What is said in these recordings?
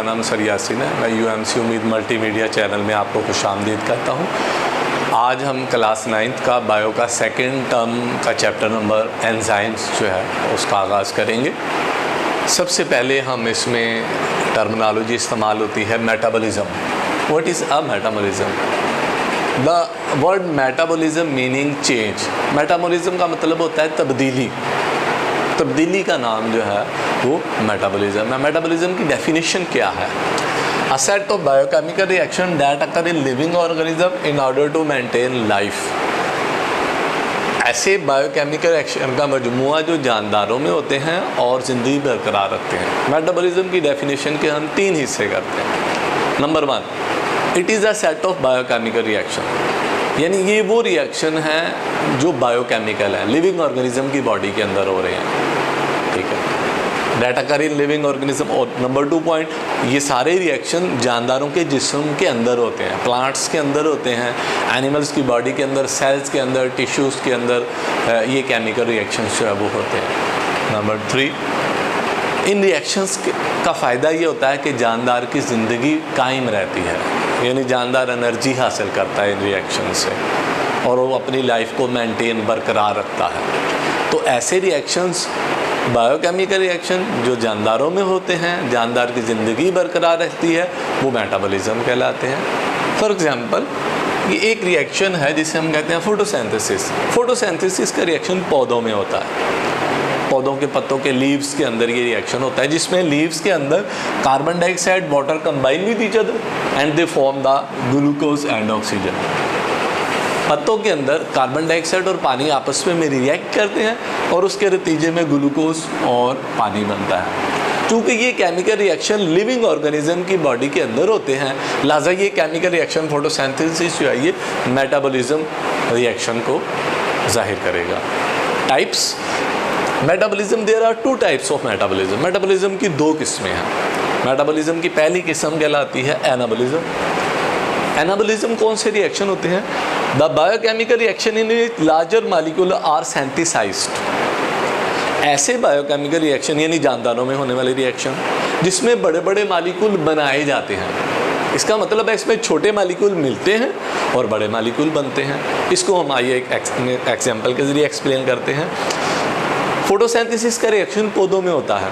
नाम सर यासिन है। मैं UMC उम्मीद मल्टीमीडिया चैनल में आपको खुशामदीद करता हूँ। आज हम क्लास 9th का बायो का सेकेंड टर्म का चैप्टर नंबर एंजाइम्स जो है उसका आगाज़ करेंगे। सबसे पहले हम इसमें टर्मिनोलॉजी इस्तेमाल होती है metabolism. What is a metabolism? The word metabolism meaning change. Metabolism का मतलब होता है तब्दीली। तब्दीली का नाम जो है वो मेटाबॉलिज्म है। मेटाबॉलिज्म की डेफिनेशन क्या है? A set of biochemical reaction that occur in living organism in order to maintain life। ऐसे बायोकेमिकल रिएक्शन का मजमूआ जो जानदारों में होते हैं और ज़िंदगी बरकरार रखते हैं। मेटाबॉलिज्म की डेफिनेशन के हम 3 हिस्से करते हैं। Number 1, it is a set of biochemical reaction, यानी ये वो रिएक्शन है जो बायोकेमिकल है, लिविंग ऑर्गेनिज्म की बॉडी के अंदर हो रहे हैं। ठीक है, डेटा कर इन लिविंग ऑर्गेनिज्म। और नंबर 2 पॉइंट, ये सारे रिएक्शन जानदारों के जिस्म के अंदर होते हैं, प्लांट्स के अंदर होते हैं, एनिमल्स की बॉडी के अंदर, सेल्स के अंदर, टिश्यूज़ के अंदर ये केमिकल रिएक्शंस जो है वो होते हैं। नंबर 3, इन रिएक्शंस का फ़ायदा ये होता है कि जानदार की ज़िंदगी कायम रहती है, यानी जानदार एनर्जी हासिल करता है इन रिएक्शन से और वो अपनी लाइफ को मेंटेन बरकरार रखता है। तो ऐसे रिएक्शंस बायोकेमिकल रिएक्शन जो जानदारों में होते हैं, जानदार की ज़िंदगी बरकरार रहती है, वो मेटाबॉलिज्म कहलाते हैं। फॉर एग्जांपल, ये एक रिएक्शन है जिसे हम कहते हैं फोटोसिंथेसिस। फोटोसिंथेसिस का रिएक्शन पौधों में होता है। पौधों के पत्तों के लीव्स के अंदर ये रिएक्शन होता है, जिसमें लीव्स के अंदर carbon dioxide water combine with each other and they form the glucose and oxygen. पत्तों के अंदर कार्बन डाइऑक्साइड और पानी आपस में रिएक्ट करते हैं और उसके नतीजे में ग्लूकोज और पानी बनता है। चूँकि ये केमिकल रिएक्शन लिविंग ऑर्गेनिज्म की बॉडी के अंदर होते हैं, लिहाजा ये केमिकल रिएक्शन फोटोसिंथेसिस जो है ये मेटाबॉलिज्म रिएक्शन को जाहिर करेगा। Types metabolism, there are 2 types of metabolism. Metabolism की 2 किस्में हैं। मेटाबॉलिज्म की पहली किस्म कहलाती है एनाबॉलिज्म। एनाबॉलिज्म कौन से रिएक्शन होते हैं? The biochemical reaction in which larger molecule are synthesized. ऐसे बायोकेमिकल रिएक्शन यानी जानदारों में होने वाले रिएक्शन जिसमें बड़े बड़े मॉलिक्यूल बनाए जाते हैं। इसका मतलब है इसमें छोटे मॉलिक्यूल मिलते हैं और बड़े मॉलिक्यूल बनते हैं। इसको हम आइए एक एग्जाम्पल के ज़रिए एक्सप्लेन करते हैं। फोटोसिंथेसिस का रिएक्शन पौधों में होता है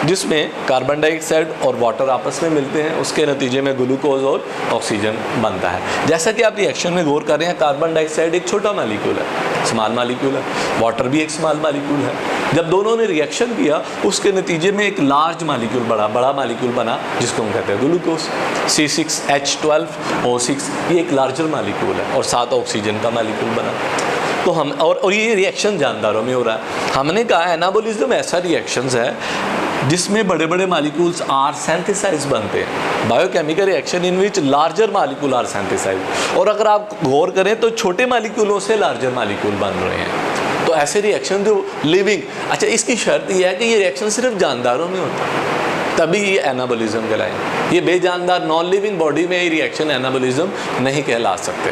जिसमें कार्बन डाइऑक्साइड और वाटर आपस में मिलते हैं, उसके नतीजे में ग्लूकोज और ऑक्सीजन बनता है। जैसा कि आप रिएक्शन में गौर कर रहे हैं, कार्बन डाइऑक्साइड एक छोटा मॉलिक्यूल है, स्मॉल मॉलिक्यूल है, वाटर भी एक स्मॉल मॉलिक्यूल है। जब दोनों ने रिएक्शन किया उसके नतीजे में एक लार्ज मॉलिक्यूल बड़ा मॉलिक्यूल बना जिसको हम कहते हैं ग्लूकोज। C6H12O6 ये एक लार्जर मॉलिक्यूल है और साथ ऑक्सीजन का मॉलिक्यूल बना। तो हम और ये रिएक्शन जानदारों में हो रहा है। हमने कहा एनाबॉलिज्म ऐसा रिएक्शंस है जिसमें बड़े बड़े मॉलिक्यूल्स आर सिंथेसाइज बनते हैं। Biochemical reaction in which larger molecule are synthesize. और अगर आप गौर करें तो छोटे मॉलिक्यूलों से लार्जर मॉलिक्यूल बन रहे हैं। तो ऐसे रिएक्शन जो लिविंग, अच्छा इसकी शर्त यह है कि ये रिएक्शन सिर्फ जानदारों में होता है, तभी ये एनाबॉलिज्म कहलाएंगे। ये बेजानदार नॉन लिविंग बॉडी में ये रिएक्शन एनाबॉलिज्म नहीं कहला सकते।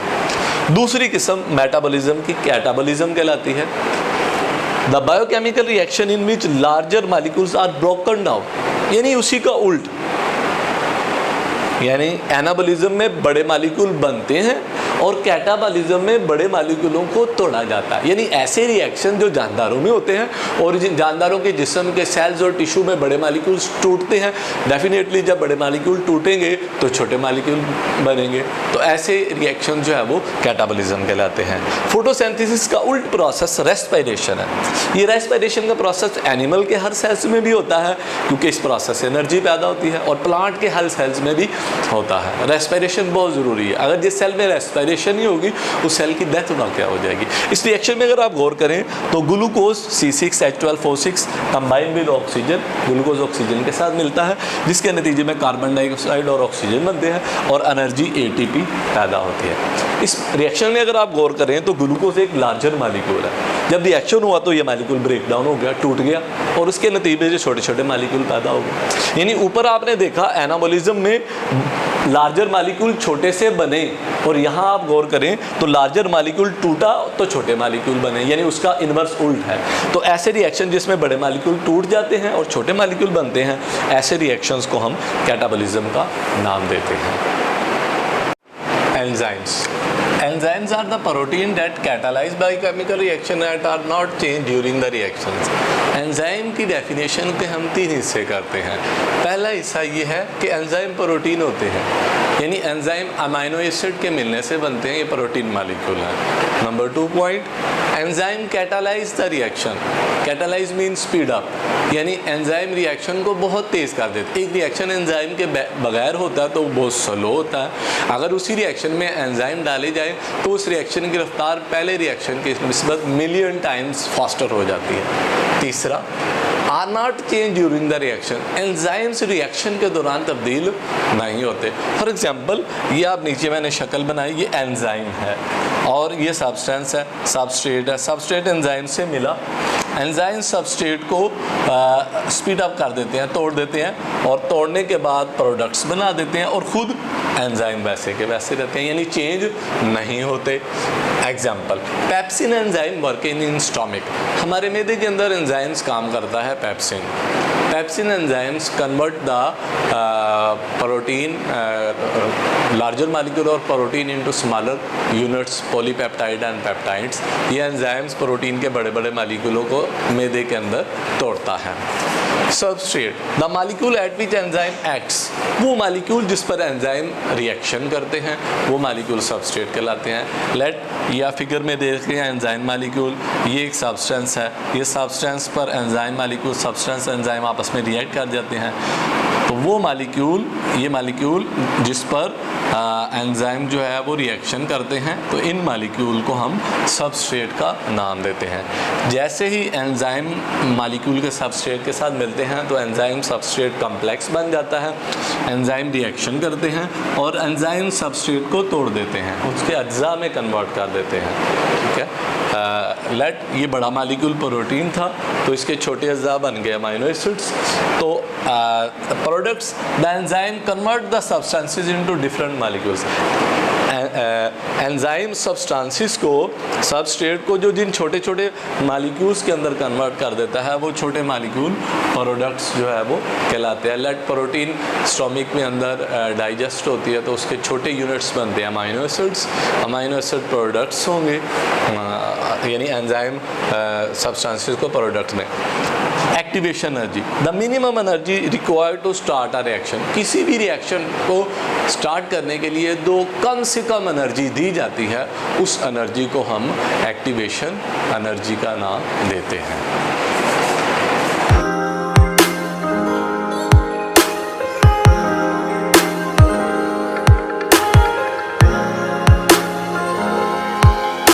दूसरी किस्म मेटाबॉलिज्म की कैटाबॉलिज्म कहलाती है। The biochemical reaction in which larger molecules are broken down, यानी उसी का उल्ट, यानी एनाबॉलिज्म में बड़े मॉलिक्यूल बनते हैं और कैटाबॉलिज्म में बड़े मॉलिक्यूलों को तोड़ा जाता है। यानी ऐसे रिएक्शन जो जानदारों में होते हैं और जानदारों के जिस्म के सेल्स और टिश्यू में बड़े मॉलिक्यूल्स टूटते हैं। डेफिनेटली जब बड़े मॉलिक्यूल टूटेंगे तो छोटे मॉलिक्यूल बनेंगे। तो ऐसे रिएक्शन जो है वो कैटाबॉलिज्म कहलाते हैं। फोटोसिंथेसिस का उल्ट प्रोसेस रेस्पिरेशन है। ये रेस्पिरेशन का प्रोसेस एनिमल के हर सेल्स में भी होता है क्योंकि इस प्रोसेस से एनर्जी पैदा होती है, और प्लांट के हर सेल्स में भी होता है। रेस्पिरेशन बहुत ज़रूरी है। अगर जिस सेल में रेस्पिरेशन ही होगी उस सेल की डेथ क्या हो जाएगी। इस रिएक्शन में अगर आप गौर करें तो glucose C6H12O6 combine with oxygen, glucose oxygen के साथ मिलता है जिसके नतीजे में कार्बन डाइऑक्साइड और ऑक्सीजन बनते हैं और एनर्जी ATP पैदा होती है। इस रिएक्शन में अगर आप गौर करें तो ग्लूकोज एक लार्जर मॉलिक्यूल है। जब रिएक्शन हुआ तो ये मॉलिक्यूल ब्रेक डाउन हो गया, टूट गया और उसके नतीजे में छोटे छोटे मॉलिक्यूल पैदा हो गए। यानी ऊपर आपने देखा एनाबॉलिज्म में लार्जर मॉलिक्यूल छोटे से बने और यहाँ आप गौर करें तो लार्जर मालिक्यूल टूटा तो छोटे मालिक्यूल बने, यानी उसका इन्वर्स उल्ट है। तो ऐसे रिएक्शन जिसमें बड़े मालिक्यूल टूट जाते हैं और छोटे मालिक्यूल बनते हैं, ऐसे रिएक्शंस को हम कैटाबॉलिज्म का नाम देते हैं। Enzymes Enzymes are the protein that catalyze biochemical reaction that are not changed during the reactions. Enzyme की डेफिनेशन के हम 3 हिस्से करते हैं। पहला हिस्सा ये है कि एंजाइम प्रोटीन होते हैं, यानी एंजाइम अमाइनो एसिड के मिलने से बनते हैं, ये प्रोटीन मालिक्यूल हैं। Number 2 point, enzyme catalyse the reaction. Catalyse mean speed up, यानी एंजाइम रिएक्शन को बहुत तेज़ कर देते। एक रिएक्शन एंजाइम के बगैर होता है तो वो बहुत स्लो होता है, अगर उसी रिएक्शन में एंजाइम डाले जाए तो उस रिएक्शन की रफ्तार पहले रिएक्शन की निस्बत मिलियन टाइम्स फास्टर हो जाती है। तीसरा, are not change during the reaction. Enzymes reaction के दौरान तब्दील नहीं होते। फॉर एग्जांपल, ये आप नीचे मैंने शक्ल बनाई, ये एंजाइम है और ये सब्सटेंस है, सबस्ट्रेट है। सबस्ट्रेट एंजाइम से मिला, एंजाइम सबस्ट्रेट को स्पीड अप कर देते हैं, तोड़ देते हैं और तोड़ने के बाद प्रोडक्ट्स बना देते हैं और ख़ुद एंजाइम वैसे के वैसे रहते हैं, यानी चेंज नहीं होते। Example, pepsin enzyme working in stomach. हमारे मैदे के अंदर एंजाइम्स काम करता है pepsin. Pepsin enzymes convert the protein larger molecule और protein into smaller units, polypeptide and peptides. ये एंजाइम्स प्रोटीन के बड़े बड़े मालिक्यूलों को मैदे के अंदर तोड़ता है। Substrate, the molecule eight which enzyme acts. वो मालिक्यूल जिस पर एंजाइम रिएक्शन करते हैं वो मालिक्यूल सबस्ट्रेट कहलाते हैं। लेट, या फिगर में देख रहे हैं एंजाइम मालिक्यूल, ये एक सब्सटेंस है, ये सब्सटेंस पर एंजाइम मालिक्यूल, सब्सटेंस एंजाइम आपस में रिएक्ट कर जाते हैं। तो वो मालिक्यूल, ये मालिक्यूल जिस पर एंजाइम जो है वो रिएक्शन करते हैं, तो इन मालिक्यूल को हम सबस्ट्रेट का नाम देते हैं। जैसे ही एंजाइम मालिक्यूल के सबस्ट्रेट के साथ मिलते हैं तो एंजाइम सबस्ट्रेट कॉम्प्लेक्स बन जाता है, एंजाइम रिएक्शन करते हैं और एंजाइम सबस्ट्रेट को तोड़ देते हैं, उसके अज्जा में कन्वर्ट कर देते हैं। ठीक है, लेट, ये बड़ा मालिक्यूल प्रोटीन था तो इसके छोटे अज्जा बन गए अमाइनो एसिड्स। तो products, the enzyme convert the substances into different molecules. Enzyme substances को, सबस्ट्रेट को जो जिन छोटे छोटे मालिक्यूल्स के अंदर कन्वर्ट कर देता है वो छोटे मालिक्यूल प्रोडक्ट्स जो है वो कहलाते हैं। लेट, प्रोटीन स्टोमिक में अंदर डाइजेस्ट होती है तो उसके छोटे यूनिट्स बनते हैं amino acids. Amino acid products होंगे, यानी एंजाइम सब्सटेंसेस को प्रोडक्ट में। Activation energy, the minimum energy required to start a reaction. किसी भी रिएक्शन को स्टार्ट करने के लिए जो कम से कम एनर्जी दी जाती है उस एनर्जी को हम एक्टिवेशन एनर्जी का नाम देते हैं।